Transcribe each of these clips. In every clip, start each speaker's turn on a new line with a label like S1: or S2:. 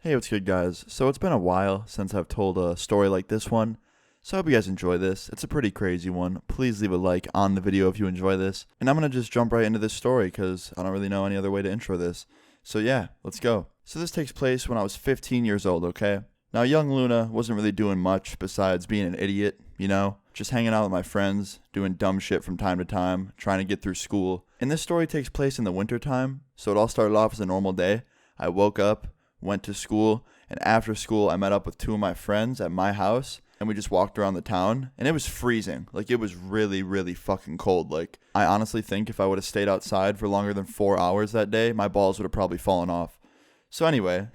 S1: Hey, what's good, guys? So it's been a while since I've told a story like this one, so I hope you guys enjoy this. It's a pretty crazy one. Please leave a like on the video if you enjoy this. And I'm going to just jump right into this story because I don't really know any other way to intro this. So yeah, let's go. So this takes place when I was 15 years old, okay? Now, young Luna wasn't really doing much besides being an idiot, just hanging out with my friends, doing dumb shit from time to time, trying to get through school. And this story takes place in the wintertime, so it all started off as a normal day. I woke up, went to school, and after school I met up with two of my friends at my house, and we just walked around the town, and it was freezing. Like, it was really, really fucking cold. Like, I honestly think if I would have stayed outside for longer than 4 hours that day, my balls would have probably fallen off. So anyway,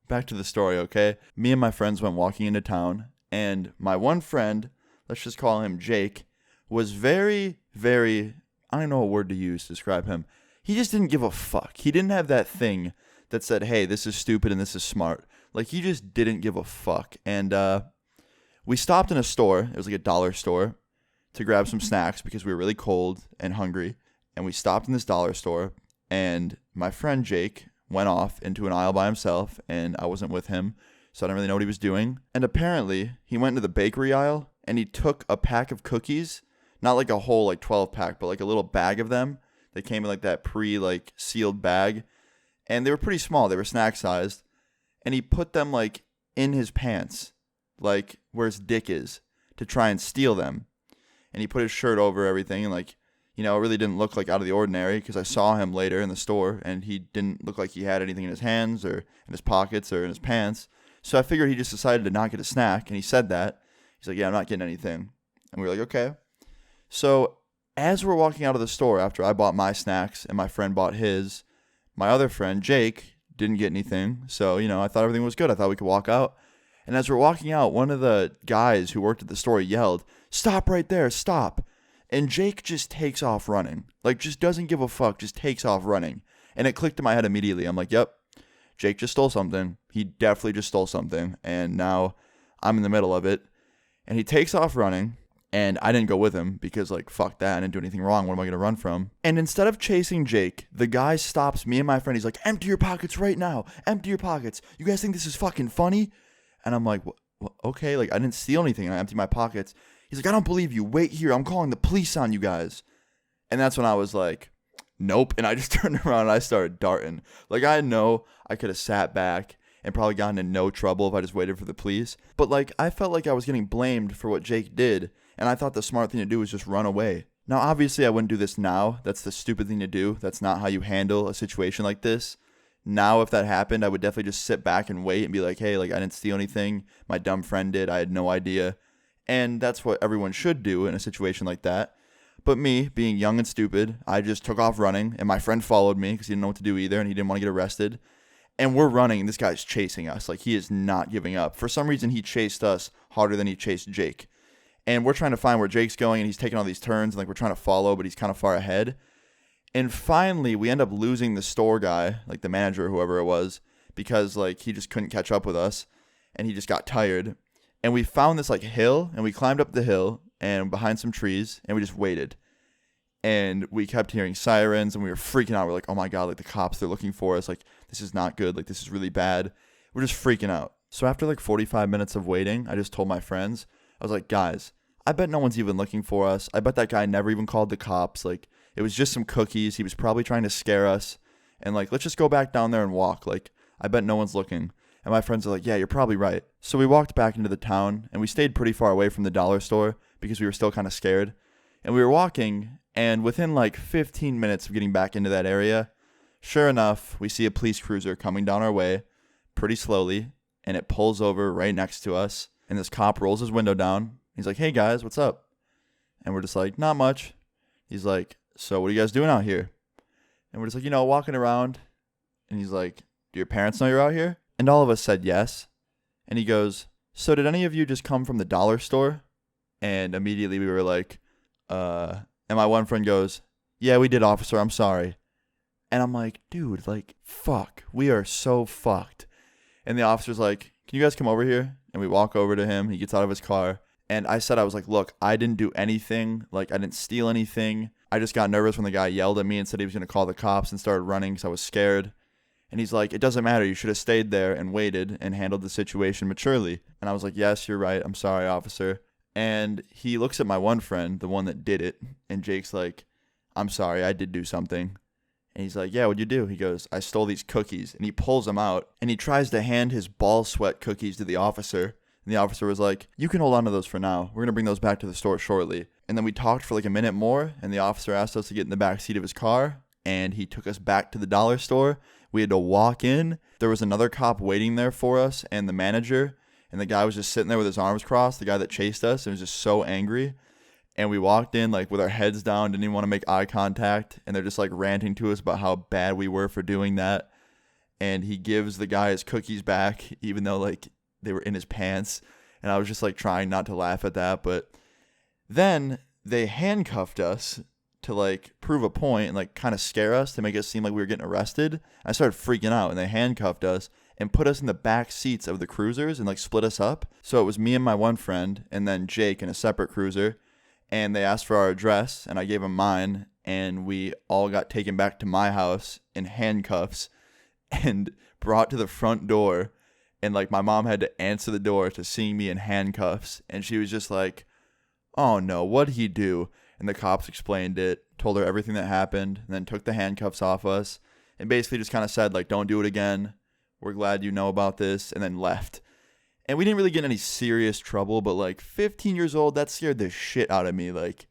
S1: back to the story, okay? Me and my friends went walking into town, and my one friend, let's just call him Jake, was very, very, I don't know what word to use to describe him. He just didn't give a fuck. He didn't have that thing that said, hey, this is stupid and this is smart. Like, he just didn't give a fuck. And we stopped in a store. It was like a dollar store to grab some snacks because we were really cold and hungry. And we stopped in this dollar store, and my friend Jake went off into an aisle by himself, and I wasn't with him, so I didn't really know what he was doing. And apparently, he went into the bakery aisle, and he took a pack of cookies, not like a whole 12 pack, but like a little bag of them. They came in like that sealed bag. And they were pretty small. They were snack sized. And he put them in his pants, like where his dick is, to try and steal them. And he put his shirt over everything. And it really didn't look like out of the ordinary because I saw him later in the store and he didn't look like he had anything in his hands or in his pockets or in his pants. So I figured he just decided to not get a snack. And he said that. He's like, yeah, I'm not getting anything. And we were like, okay. So as we're walking out of the store after I bought my snacks and my friend bought his, my other friend, Jake, didn't get anything, so, I thought everything was good. I thought we could walk out. And as we're walking out, one of the guys who worked at the store yelled, "Stop right there, stop." And Jake just takes off running. Just doesn't give a fuck, just takes off running. And it clicked in my head immediately. I'm like, yep, Jake just stole something. He definitely just stole something. And now I'm in the middle of it. And he takes off running. And I didn't go with him because, fuck that. I didn't do anything wrong. What am I going to run from? And instead of chasing Jake, the guy stops me and my friend. He's like, empty your pockets right now. Empty your pockets. You guys think this is fucking funny? And I'm like, okay. I didn't steal anything. And I emptied my pockets. He's like, I don't believe you. Wait here. I'm calling the police on you guys. And that's when I was like, nope. And I just turned around and I started darting. I know I could have sat back and probably gotten in no trouble if I just waited for the police. But, I felt like I was getting blamed for what Jake did. And I thought the smart thing to do was just run away. Now, obviously, I wouldn't do this now. That's the stupid thing to do. That's not how you handle a situation like this. Now, if that happened, I would definitely just sit back and wait and be like, hey, I didn't steal anything. My dumb friend did. I had no idea. And that's what everyone should do in a situation like that. But me, being young and stupid, I just took off running. And my friend followed me because he didn't know what to do either. And he didn't want to get arrested. And we're running, and this guy's chasing us. He is not giving up. For some reason, he chased us harder than he chased Jake. And we're trying to find where Jake's going, and he's taking all these turns, and we're trying to follow, but he's kind of far ahead. And finally, we end up losing the store guy, the manager or whoever it was, because he just couldn't catch up with us, and he just got tired. And we found this hill, and we climbed up the hill and behind some trees, and we just waited. And we kept hearing sirens, and we were freaking out. We're like, oh my god, the cops, they're looking for us. This is not good. This is really bad. We're just freaking out. So after 45 minutes of waiting, I just told my friends, I was like, guys, I bet no one's even looking for us. I bet that guy never even called the cops. It was just some cookies. He was probably trying to scare us. And let's just go back down there and walk. I bet no one's looking. And my friends are like, yeah, you're probably right. So we walked back into the town, and we stayed pretty far away from the dollar store because we were still kind of scared. And we were walking, and within 15 minutes of getting back into that area, sure enough, we see a police cruiser coming down our way pretty slowly, and it pulls over right next to us. And this cop rolls his window down. He's like, hey, guys, what's up? And we're just like, not much. He's like, so what are you guys doing out here? And we're just like, walking around. And he's like, do your parents know you're out here? And all of us said yes. And he goes, so did any of you just come from the dollar store? And immediately we were like, and my one friend goes, yeah, we did, officer. I'm sorry. And I'm like, dude, fuck. We are so fucked. And the officer's like, can you guys come over here? And we walk over to him. He gets out of his car. And I said, I was like, look, I didn't do anything. I didn't steal anything. I just got nervous when the guy yelled at me and said he was going to call the cops and started running because I was scared. And he's like, it doesn't matter. You should have stayed there and waited and handled the situation maturely. And I was like, yes, you're right. I'm sorry, officer. And he looks at my one friend, the one that did it. And Jake's like, I'm sorry, I did do something. And he's like, yeah, what'd you do? He goes, I stole these cookies. And he pulls them out. And he tries to hand his ball sweat cookies to the officer. And the officer was like, you can hold on to those for now. We're going to bring those back to the store shortly. And then we talked for like a minute more. And the officer asked us to get in the back seat of his car. And he took us back to the dollar store. We had to walk in. There was another cop waiting there for us and the manager. And the guy was just sitting there with his arms crossed, the guy that chased us, and was just so angry. And we walked in like with our heads down, didn't even want to make eye contact. And they're just like ranting to us about how bad we were for doing that. And he gives the guy his cookies back, even though like they were in his pants. And I was just like trying not to laugh at that. But then they handcuffed us to like prove a point and like kind of scare us to make it seem like we were getting arrested. I started freaking out, and they handcuffed us and put us in the back seats of the cruisers and like split us up. So it was me and my one friend and then Jake in a separate cruiser. And they asked for our address, and I gave them mine, and we all got taken back to my house in handcuffs and brought to the front door. And like my mom had to answer the door to seeing me in handcuffs, and she was just like, oh no, what'd he do? And the cops explained it, told her everything that happened, and then took the handcuffs off us and basically just kind of said like, don't do it again. We're glad you know about this, and then left. And we didn't really get in any serious trouble, but like 15 years old, that scared the shit out of me. Like,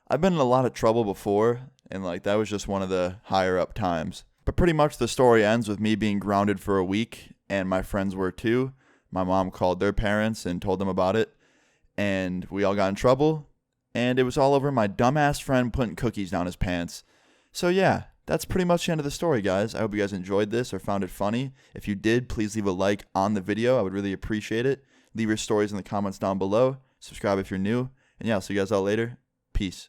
S1: I've been in a lot of trouble before, and like that was just one of the higher up times. But pretty much the story ends with me being grounded for a week, and my friends were too. My mom called their parents and told them about it, and we all got in trouble, and it was all over my dumbass friend putting cookies down his pants. So yeah, that's pretty much the end of the story, guys. I hope you guys enjoyed this or found it funny. If you did, please leave a like on the video. I would really appreciate it. Leave your stories in the comments down below. Subscribe if you're new. And yeah, I'll see you guys all later. Peace.